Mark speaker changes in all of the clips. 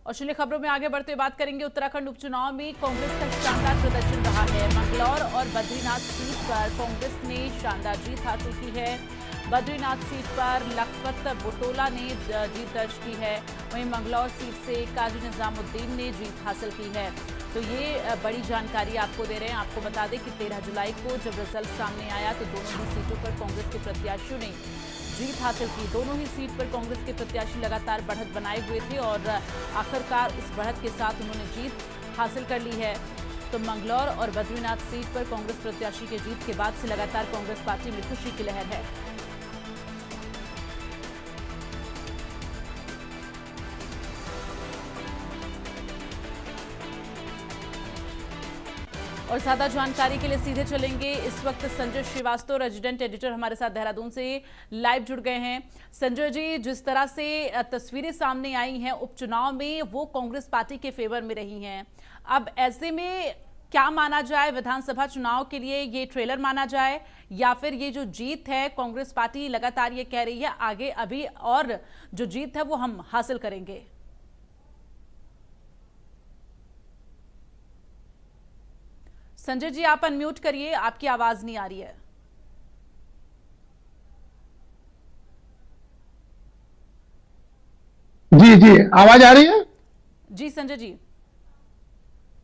Speaker 1: और चलिए खबरों में आगे बढ़ते हुए बात करेंगे। उत्तराखंड उपचुनाव में कांग्रेस का शानदार प्रदर्शन रहा है। मंगलौर और बद्रीनाथ सीट पर कांग्रेस ने शानदार जीत हासिल की है। बद्रीनाथ सीट पर लखपत बुटोला ने जीत दर्ज की है। वहीं मंगलौर सीट से काजी निजामुद्दीन ने जीत हासिल की है। तो ये बड़ी जानकारी आपको दे रहे हैं। आपको बता दें कि 13 जुलाई को जब रिजल्ट सामने आया तो दोनों ही सीटों पर कांग्रेस के प्रत्याशियों ने जीत हासिल की। दोनों ही सीट पर कांग्रेस के प्रत्याशी लगातार बढ़त बनाए हुए थे और आखिरकार इस बढ़त के साथ उन्होंने जीत हासिल कर ली है। तो मंगलौर और बद्रीनाथ सीट पर कांग्रेस प्रत्याशी के जीत के बाद से लगातार कांग्रेस पार्टी में खुशी की लहर है। और ज्यादा जानकारी के लिए सीधे चलेंगे। इस वक्त संजय श्रीवास्तव रेजिडेंट एडिटर हमारे साथ देहरादून से लाइव जुड़ गए हैं। संजय जी, जिस तरह से तस्वीरें सामने आई हैं उपचुनाव में, वो कांग्रेस पार्टी के फेवर में रही हैं। अब ऐसे में क्या माना जाए, विधानसभा चुनाव के लिए ये ट्रेलर माना जाए या फिर ये जो जीत है, कांग्रेस पार्टी लगातार ये कह रही है आगे अभी और जो जीत है वो हम हासिल करेंगे? संजय जी, आप अनम्यूट करिए, आपकी आवाज नहीं आ रही है।
Speaker 2: जी जी, आवाज आ रही है?
Speaker 1: जी संजय जी।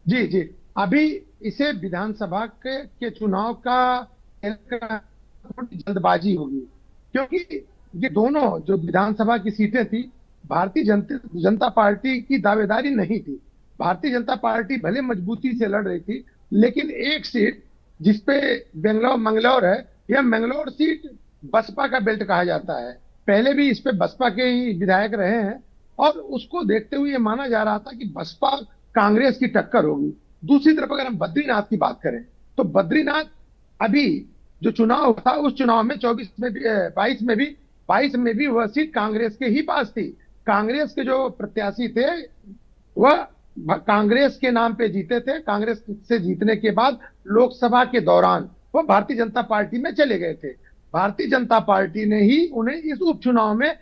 Speaker 2: जी जी। अभी इसे विधानसभा के चुनाव का थोड़ी जल्दबाजी होगी, क्योंकि ये दोनों जो विधानसभा की सीटें थी, भारतीय जनता पार्टी की दावेदारी नहीं थी। भारतीय जनता पार्टी भले मजबूती से लड़ रही थी, लेकिन एक सीट जिसपे बेंगलोर मंगलौर है, यह मंगलौर सीट बसपा का बेल्ट कहा जाता है। पहले भी इस पे बसपा के ही विधायक रहे हैं और उसको देखते हुए ये माना जा रहा था कि बसपा कांग्रेस की टक्कर होगी। दूसरी तरफ अगर हम बद्रीनाथ की बात करें तो बद्रीनाथ अभी जो चुनाव था, उस चुनाव में 24 में भी 22 में भी वह सीट कांग्रेस के ही पास थी। कांग्रेस के जो प्रत्याशी थे वह कांग्रेस के नाम पे जीते थे। कांग्रेस से जीतने के बाद लोकसभा के दौरान वह भारतीय जनता पार्टी में चले गए थे। भारतीय जनता पार्टी ने ही उन्हें इस उपचुनाव में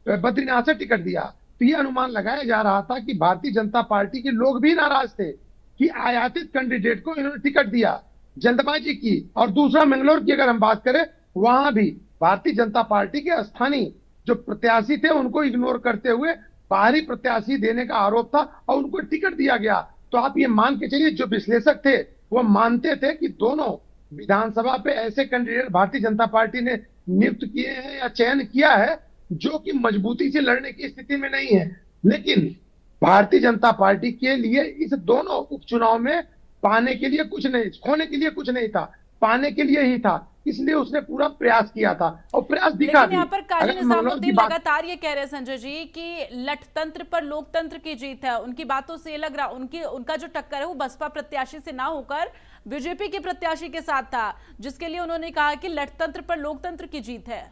Speaker 2: बद्रीनाथ से टिकट दिया। तो यह अनुमान लगाया जा रहा था कि भारतीय जनता पार्टी के लोग भी नाराज थे कि आयातित कैंडिडेट को इन्होंने टिकट दिया, जल्दबाजी की। और दूसरा मंगलौर की अगर हम बात करें, वहां भी भारतीय जनता पार्टी के स्थानीय जो प्रत्याशी थे उनको इग्नोर करते हुए बाहरी प्रत्याशी देने का आरोप था और उनको टिकट दिया गया। तो आप ये मान के चलिए, जो विश्लेषक थे वह मानते थे कि दोनों विधानसभा पे ऐसे कैंडिडेट भारतीय जनता पार्टी ने नियुक्त किए हैं या चयन किया है जो कि मजबूती से लड़ने की स्थिति में नहीं है। लेकिन भारतीय जनता पार्टी के लिए इस दोनों उपचुनाव में पाने के लिए कुछ नहीं, खोने के लिए कुछ नहीं था, पाने के लिए ही था। इसलिए उसने पूरा प्रयास किया था और प्रयास दिखा
Speaker 1: लेकिन
Speaker 2: भी।
Speaker 1: यहाँ पर काजी
Speaker 2: अगर
Speaker 1: निजामुद्दीन लगातार ये कह रहे हैं संजय जी कि लठतंत्र पर लोकतंत्र की जीत है। उनकी बातों से ये लग रहा, उनका जो टक्कर है वो बसपा प्रत्याशी से ना होकर बीजेपी के प्रत्याशी के साथ था, जिसके लिए उन्होंने कहा कि लठतंत्र पर लोकतंत्र की जीत है।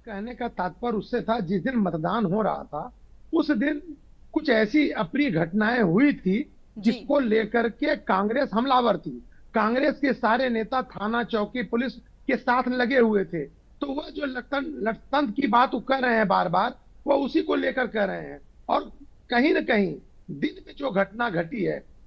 Speaker 2: कहने का तात्पर्य उससे था, जिस दिन मतदान हो रहा था उस दिन कुछ ऐसी अप्रिय घटनाएं हुई थी
Speaker 1: जी।
Speaker 2: जिसको लेकर के कांग्रेस हमलावर थी। कांग्रेस के सारे नेता थाना चौकी पुलिस के साथ लगे हुए थे। तो वह जो लठतंत्र की बात वो कर रहे हैं बार बार, वह उसी को लेकर कह रहे हैं। और कहीं ना कहीं दिन में जो घटना घटी है